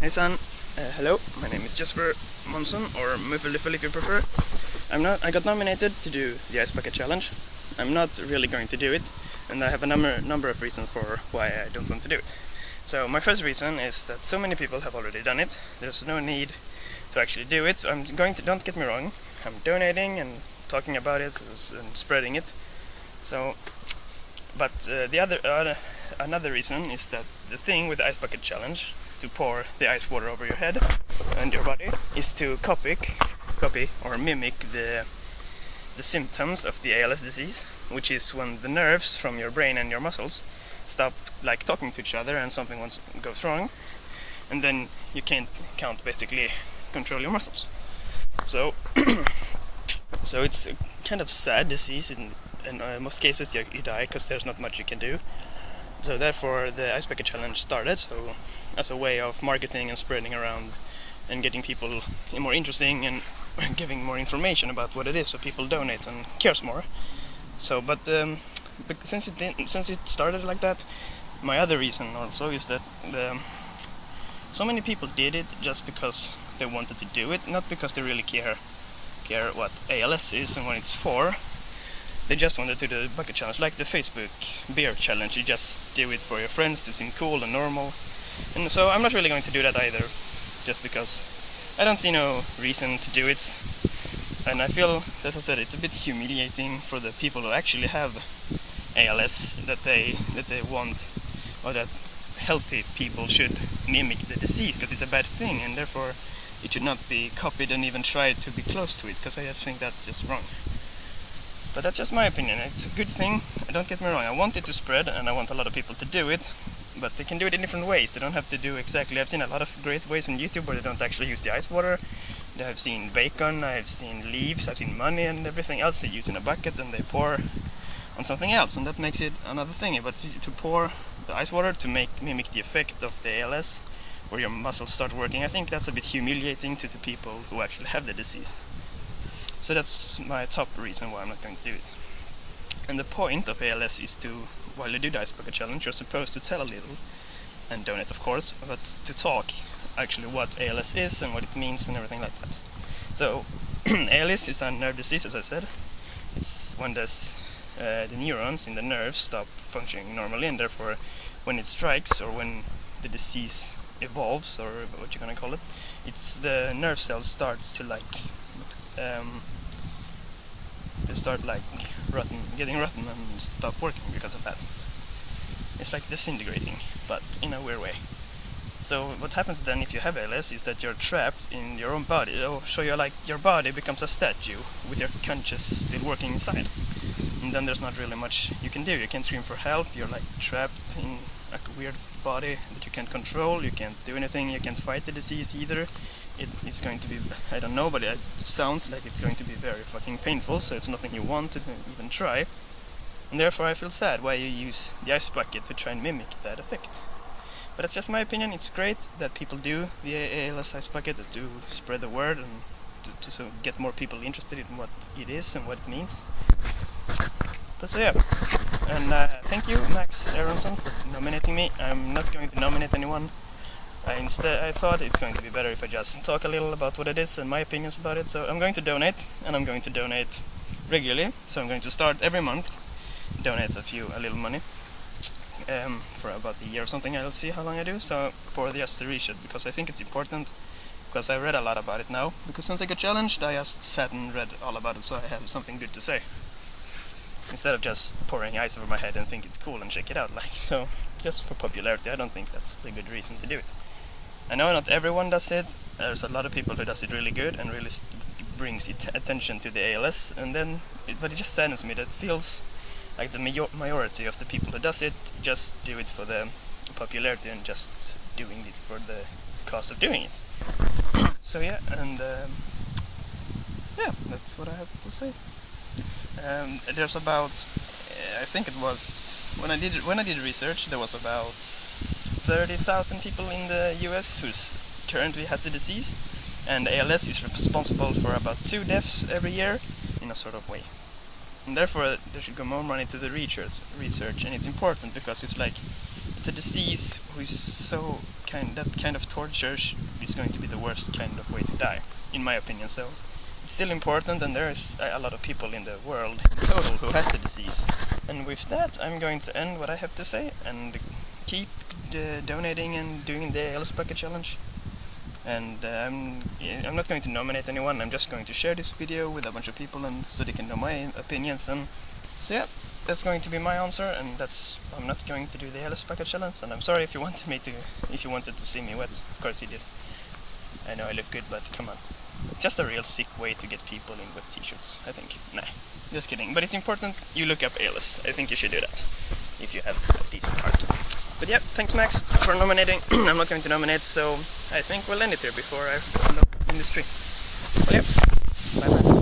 Hey son, hello, my name is Jesper Monson, or Muffeliffel if you prefer. I got nominated to do the Ice Bucket Challenge. I'm not really going to do it, and I have a number of reasons for why I don't want to do it. So my first reason is that so many people have already done it, there's no need to actually do it. Don't get me wrong, I'm donating and talking about it and spreading it. So, but another reason is that the thing with the Ice Bucket Challenge, to pour the ice water over your head and your body, is to copy or mimic the symptoms of the ALS disease, which is when the nerves from your brain and your muscles stop talking to each other and something goes wrong, and then you can't basically control your muscles. So so it's a kind of sad disease. In most cases you die because there's not much you can do. So therefore the Ice Bucket Challenge started, so as a way of marketing and spreading around and getting people more interesting and giving more information about what it is, so people donate and cares more. So but since it started like that, my other reason also is that so many people did it just because they wanted to do it, not because they really care what ALS is and what it's for. They just wanted to do the bucket challenge, like the Facebook beer challenge. You just do it for your friends to seem cool and normal. And so I'm not really going to do that either, just because I don't see no reason to do it. And I feel, as I said, it's a bit humiliating for the people who actually have ALS, that they want, or that healthy people should mimic the disease, because it's a bad thing, and therefore it should not be copied and even tried to be close to it, because I just think that's just wrong. But that's just my opinion. It's a good thing, don't get me wrong, I want it to spread and I want a lot of people to do it, but they can do it in different ways. They don't have to do exactly, I've seen a lot of great ways on YouTube where they don't actually use the ice water. I've seen bacon, I've seen leaves, I've seen money and everything else they use in a bucket and they pour on something else, and that makes it another thing. But to pour the ice water to mimic the effect of the ALS, where your muscles start working, I think that's a bit humiliating to the people who actually have the disease. So that's my top reason why I'm not going to do it. And the point of ALS is to, while you do the Ice Bucket Challenge, you're supposed to tell a little, and donate of course, but to talk actually what ALS is and what it means and everything like that. So ALS is a nerve disease, as I said. It's when the neurons in the nerves stop functioning normally, and therefore when it strikes, or when the disease evolves, or what you're gonna call it, it's the nerve cells starts to they start getting rotten and stop working because of that. It's like disintegrating, but in a weird way. So what happens then if you have ALS is that you're trapped in your own body. So your body becomes a statue with your conscious still working inside. And then there's not really much you can do. You can't scream for help, you're trapped in a weird body that you can't control, you can't do anything, you can't fight the disease either. It's going to be, I don't know, but it sounds like it's going to be very fucking painful, so it's nothing you want to even try. And therefore I feel sad why you use the ice bucket to try and mimic that effect. But that's just my opinion. It's great that people do the ALS ice bucket to spread the word and to get more people interested in what it is and what it means. But so yeah, and thank you Max Aronson for nominating me. I'm not going to nominate anyone. I thought it's going to be better if I just talk a little about what it is and my opinions about it. So I'm going to donate, and I'm going to donate regularly. So I'm going to start every month, donate a little money, for about a year or something. I'll see how long I do. So for just the research, because I think it's important, because I read a lot about it now. Because since I got challenged, I just sat and read all about it, so I have something good to say, instead of just pouring ice over my head and think it's cool and check it out. So just for popularity, I don't think that's a good reason to do it. I know not everyone does it. There's a lot of people who does it really good and really brings attention to the ALS, but it just saddens me that it feels like the majority of the people who does it just do it for the popularity and just doing it for the cause of doing it. So yeah, and yeah, that's what I have to say. There's about, I think it was, when I did research, there was about 30,000 people in the US who currently has the disease, and ALS is responsible for about 2 deaths every year in a sort of way. And therefore there should go more money to the research, and it's important because it's a disease who's so that kind of torture is going to be the worst kind of way to die, in my opinion. So it's still important, and there's a lot of people in the world in total who has the disease. And with that, I'm going to end what I have to say and keep donating and doing the Alice Bucket Challenge. And I'm not going to nominate anyone. I'm just going to share this video with a bunch of people, and so they can know my opinions. And so yeah, that's going to be my answer. And I'm not going to do the Alice Bucket Challenge. And I'm sorry if you wanted to see me wet. Of course you did. I know I look good, but come on. It's just a real sick way to get people in wet t-shirts, I think. Nah, just kidding. But it's important you look up Alice. I think you should do that if you have a decent heart. But yeah, thanks Max for nominating. I'm not going to nominate, so I think we'll end it here before I fall in this tree. But yeah, bye bye.